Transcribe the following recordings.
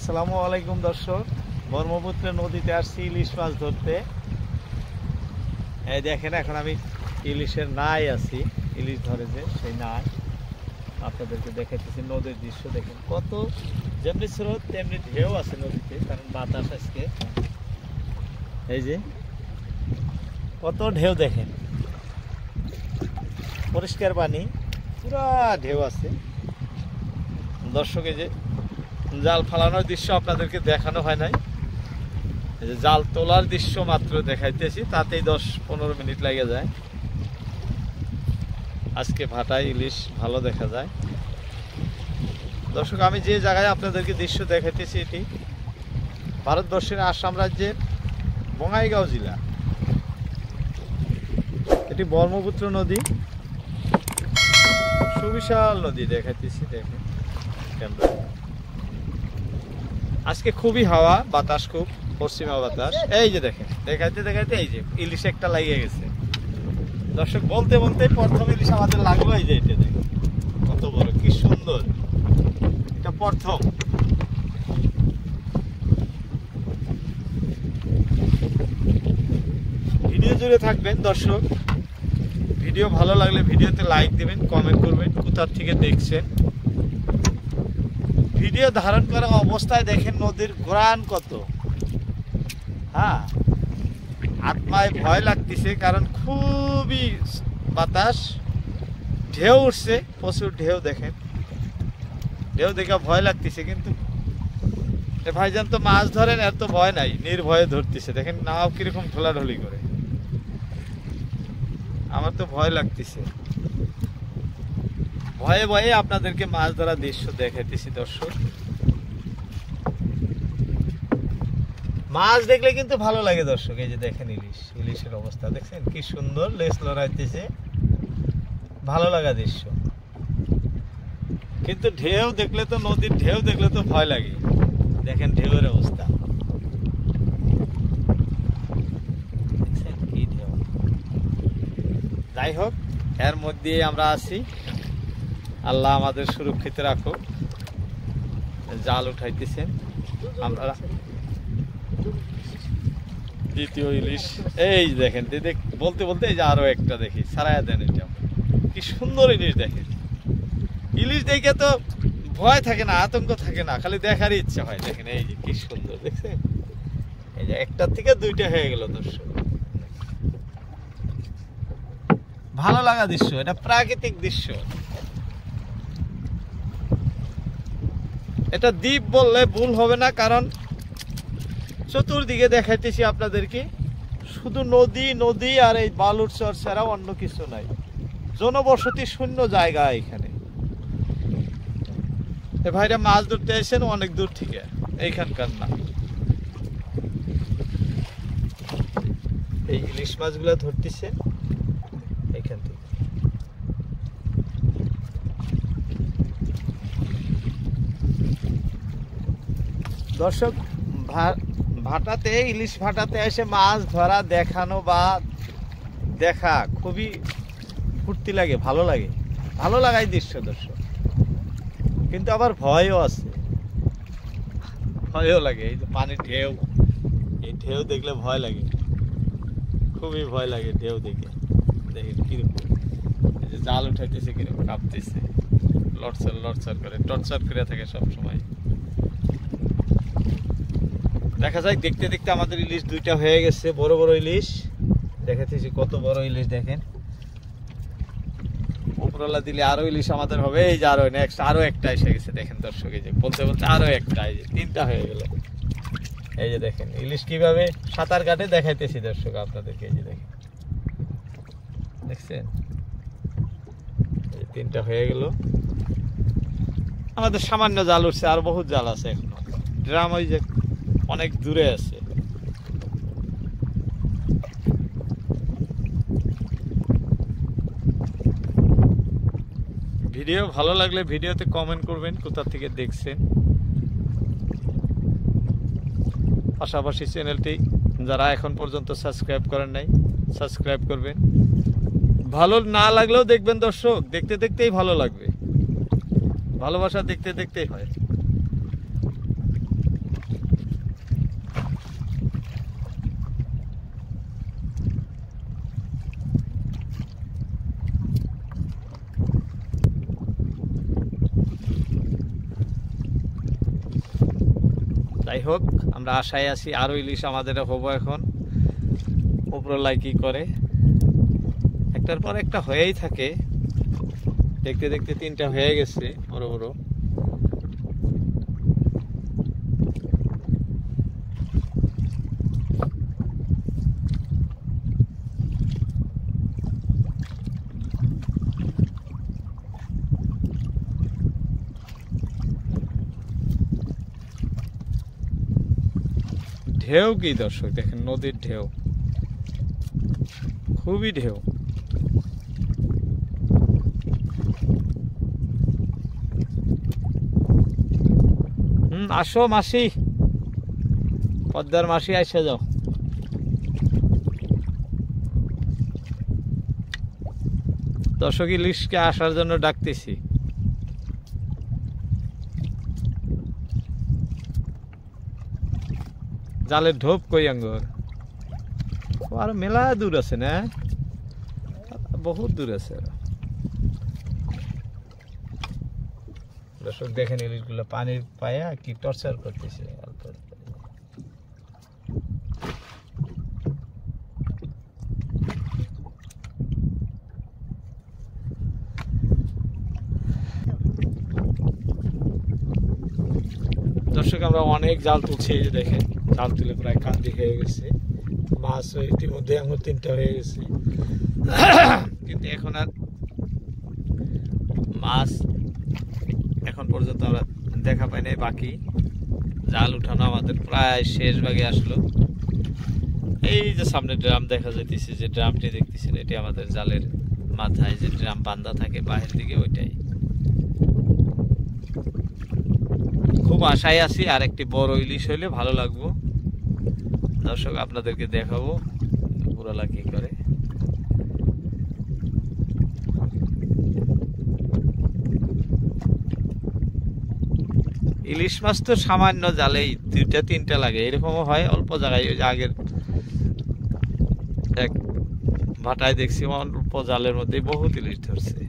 আসসালামু আলাইকুম দর্শক, ব্রহ্মপুত্র নদীতে আসছি ইলিশ মাছ ধরতে। এই দেখেন, এখন আমি ইলিশের নাই আছি, ইলিশ ধরে যে সেই নাই আপনাদেরকে দেখাইতেছি। নদীর দৃশ্য দেখেন, কত যেমনি স্রোত তেমনি ঢেউ আছে নদীতে, কারণ বাতাস আজকে। এই যে কত ঢেউ দেখেন, পরিষ্কার পানি, পুরা ঢেউ আছে। দর্শক, এই যে জাল ফালানোর দৃশ্য আপনাদেরকে দেখানো হয় নাই, এই যে জাল তোলার দৃশ্য মাত্র দেখাইতেছি, তাতেই 10-15 মিনিট লেগে যায়। আজকে ভাটায় ইলিশ ভালো দেখা যায়। দর্শক, আমি যে জায়গায় আপনাদেরকে দৃশ্য দেখাইতেছি এটি ভারতবর্ষের আসাম রাজ্যের বঙাইগাঁও জেলা। এটি ব্রহ্মপুত্র নদী, সুবিশাল নদী দেখাইতেছি। দেখেন ক্যামেরা, আজকে খুবই হাওয়া বাতাস, খুব পশ্চিমা বাতাস। এই যে দেখেন, দেখাইতে দেখাইতে এই যে ইলিশ একটা লাগিয়ে গেছে। দর্শক, বলতে বলতে প্রথম ইলিশ আমাদের লাগলো। এই যে এটা দেখেন কত বড়, কি সুন্দর, এটা প্রথম। ভিডিও জুড়ে থাকবেন দর্শক, ভিডিও ভালো লাগলে ভিডিওতে লাইক দিবেন, কমেন্ট করবেন, কোথা থেকে দেখছেন। ভিডিও ধারণ করা অবস্থায় দেখেন নদীর ঘোরান কত। হ্যাঁ, আত্মায় ভয় লাগতেছে, কারণ খুবই বাতাস, ঢেউ উঠছে, প্রচুর ঢেউ। দেখেন ঢেউ দেখে ভয় লাগতেছে, কিন্তু ভাইজান তো মাছ ধরেন, এত ভয় নাই, নির্ভয়ে ধরতেছে। দেখেন নাও কিরকম ঢোলাঢলি করে, আমার তো ভয় লাগতেছে। ভয়ে ভয়ে আপনাদেরকে মাছ ধরা দৃশ্য দেখাইতেছি দর্শক। মাছ দেখলে কিন্তু ভালো লাগে দর্শক। এই যে দেখেন ইলিশের অবস্থা দেখছেন, কি সুন্দর লেজ লড়াইতেছে, ভালো লাগা দৃশ্য। কিন্তু ঢেউ দেখলে তো, নদীর ঢেউ দেখলে তো ভয় লাগে। দেখেন ঢেউয়ের অবস্থা, দেখছেন কি ঢেউ। যাই হোক, এর মধ্যে আমরা আছি, আল্লাহ আমাদের সুরক্ষিত রাখো। জাল উঠাইতেছেন আমরা, দ্বিতীয় ইলিশ। এই দেখেন, বলতে বলতে এই যে আরো একটা দেখি, সারায়া দেন। এটা কি সুন্দর ইলিশ দেখেন। ইলিশ দেখে তো ভয় থাকে না, আতঙ্ক থাকে না, খালি দেখারই ইচ্ছা হয়। দেখেন এই যে কি সুন্দর, দেখছেন এই যে একটার থেকে দুইটা হয়ে গেল দর্শক। ভালো লাগা দৃশ্য, এটা প্রাকৃতিক দৃশ্য। এটা দ্বীপ বললে ভুল হবে না, কারণ চতুর্দিকে দেখাইতেছি আপনাদেরকে শুধু নদী নদী আর এই বালুর চর ছাড়া অন্য কিছু নাই, জনবসতি শূন্য জায়গা এখানে। এ ভাইরা মাছ ধরতে আসেন অনেক দূর থেকে, এইখানকার না। এই ইলিশ মাছগুলা ধরতেছে এইখান থেকে। দর্শক, ভাটাতে, ইলিশ ভাটাতে এসে মাছ ধরা দেখানো বা দেখা খুবই ফুর্তি লাগে, ভালো লাগে, ভালো লাগাই দৃশ্য দর্শক। কিন্তু আবার ভয়ও আছে, ভয়ও লাগে। এই যে পানির ঢেউ, এই ঢেউ দেখলে ভয় লাগে, খুবই ভয় লাগে ঢেউ দেখে। দেখেন কিরকম, এই যে জাল উঠাইতেছে কিরকম কাঁপতেছে, লড়ছর লড়ছর করে, টর্চার করে থাকে সব সময়। দেখা যায় দেখতে দেখতে আমাদের ইলিশ দুইটা হয়ে গেছে, বড় বড় ইলিশ দেখাতেছি। কত বড় ইলিশ দেখেন, উপরওয়ালা দিলে আরো ইলিশ আমাদের হবে। এই যে আরো নেক্সট আরো একটা এসে গেছে দেখেন দর্শক। এই যে বলতে বলতে আরো একটা, এই যে তিনটা হয়ে গেল। এই যে দেখেন ইলিশ কিভাবে সাঁতার কাটে দেখাইতেছি দর্শক আপনাদেরকে। এই যে দেখেন, দেখছেন এই তিনটা হয়ে গেল। আমাদের সামান্য জাল উঠছে, আর বহুত জাল আছে এখনো। ড্রাম ওই যে অনেক দূরে আছে। ভিডিও ভালো লাগলে ভিডিওতে কমেন্ট করবেন, কোথা থেকে দেখছেন। পাশাপাশি চ্যানেলটি যারা এখন পর্যন্ত সাবস্ক্রাইব করেন নাই, সাবস্ক্রাইব করবেন। ভালো না লাগলেও দেখবেন দর্শক, দেখতে দেখতেই ভালো লাগবে। ভালোবাসা দেখতে দেখতেই হয়। যাই হোক, আমরা আশায় আছি আরো ইলিশ আমাদের হবো। এখন উপরলাই কি করে, একটার পর একটা হয়েই থাকে। দেখতে দেখতে 3টা হয়ে গেছে বড় বড়। ঢেউ কি দর্শক দেখেন, নদীর ঢেউ, খুবই ঢেউ। আসো মাসি, পদ্মার মাসি আসে যাও। দর্শক ইলিশকে আসার জন্য ডাকতেছি। জালের ঢোপ কই আঙ্গর, আর মেলা দূর আছে না, বহুত দূর আছে। দর্শক দেখেন ইলিশগুলো পানির পায়া কি টর্চার করতেছে। দর্শক আমরা অনেক জাল তুলছি, এই যে দেখেন জাল তুলে প্রায় কান্দি হয়ে গেছে। মাছ ইতিমধ্যে আমার 3টা হয়ে গেছে, কিন্তু এখন আর মাছ এখন পর্যন্ত আমরা দেখা পাই নাই। বাকি জাল উঠানো আমাদের প্রায় শেষ ভাগে আসলো। এই যে সামনে ড্রাম দেখা যাইতেছে, যে ড্রামটি দেখতেছেন, এটি আমাদের জালের মাথায় যে ড্রাম বান্ধা থাকে বাহির দিকে, ওইটাই। খুব আশায় আছি আর একটি বড় ইলিশ হইলে ভালো লাগবো। দর্শক আপনাদেরকে দেখাবো পুরালা কি করে। ইলিশ মাছ তো সামান্য জালেই 2টা 3টা লাগে, এরকমও হয় অল্প জায়গায়। ওই যে আগের এক ভাটায় দেখছি অল্প জালের মধ্যে বহুত ইলিশ ধরছে।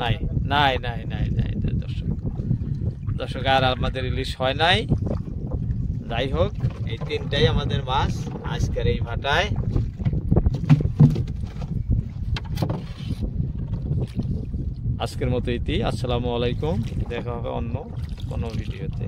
নাই নাই নাই নাই নাই দর্শক, দর্শক আর আমাদের ইলিশ হয় নাই। যাই হোক, এই 3টাই আমাদের মাছ আজকের এই ভাটায়। আজকের মতো ইতি। আসসালামু আলাইকুম, দেখা হবে অন্য কোনো ভিডিওতে।